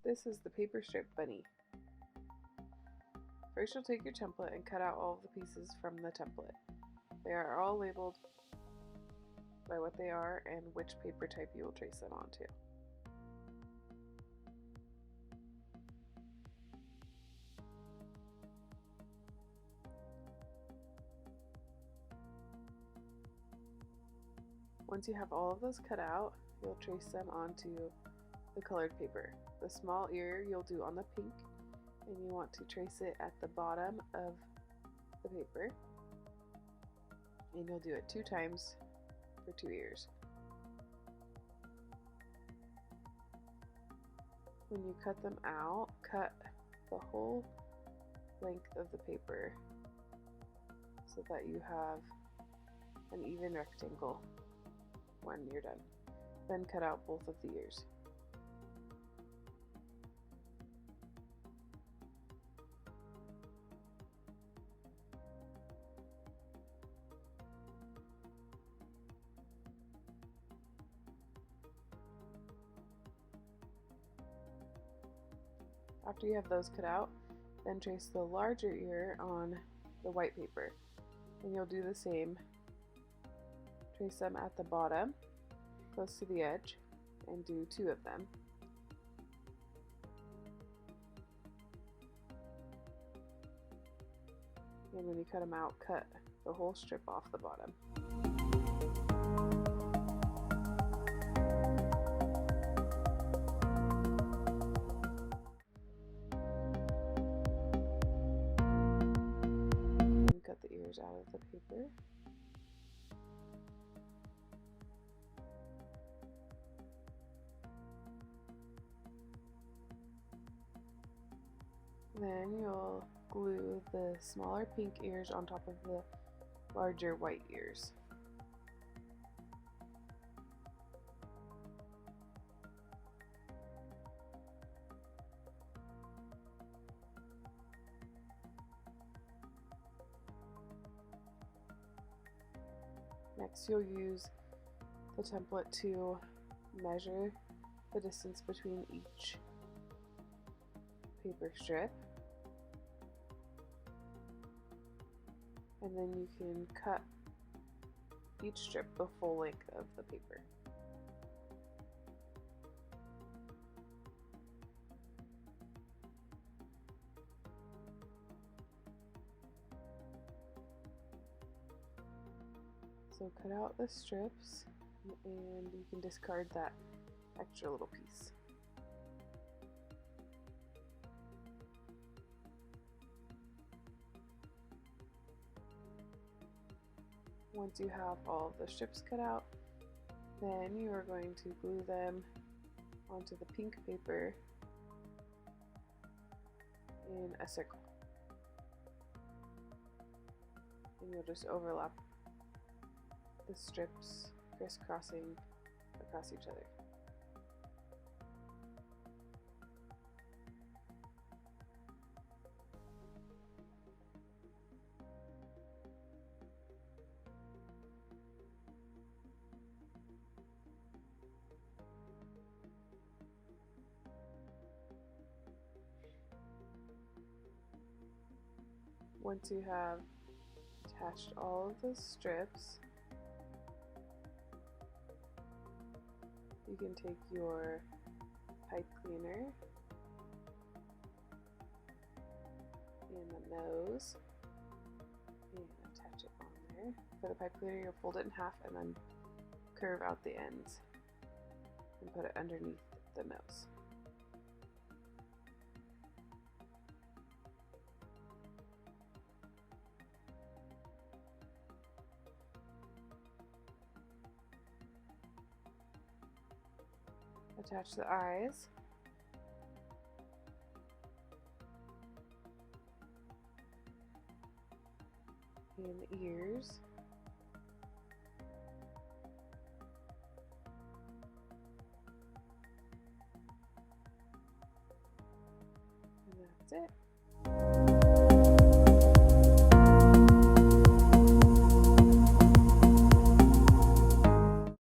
This is the paper strip bunny. First you'll take your template and cut out all of the pieces from the template. They are all labeled by what they are and which paper type you will trace them onto. Once you have all of those cut out, you'll trace them onto the colored paper. The small ear you'll do on the pink, and you want to trace it at the bottom of the paper, and you'll do it 2 times for 2 ears. When you cut them out, cut the whole length of the paper so that you have an even rectangle when you're done. Then cut out both of the ears. After you have those cut out, then trace the larger ear on the white paper, and you'll do the same. Trace them at the bottom, close to the edge, and do 2 of them. And when you cut them out, cut the whole strip off the bottom. And cut the ears out of the paper. Then you'll glue the smaller pink ears on top of the larger white ears. Next, you'll use the template to measure the distance between each paper strip, and then you can cut each strip the full length of the paper. So cut out the strips, and you can discard that extra little piece. Once you have all the strips cut out, then you are going to glue them onto the pink paper in a circle. And you'll just overlap the strips, crisscrossing across each other. Once you have attached all of the strips, you can take your pipe cleaner and the nose and attach it on there. For the pipe cleaner, you'll fold it in half and then curve out the ends and put it underneath the nose. Attach the eyes. And the ears. And that's it.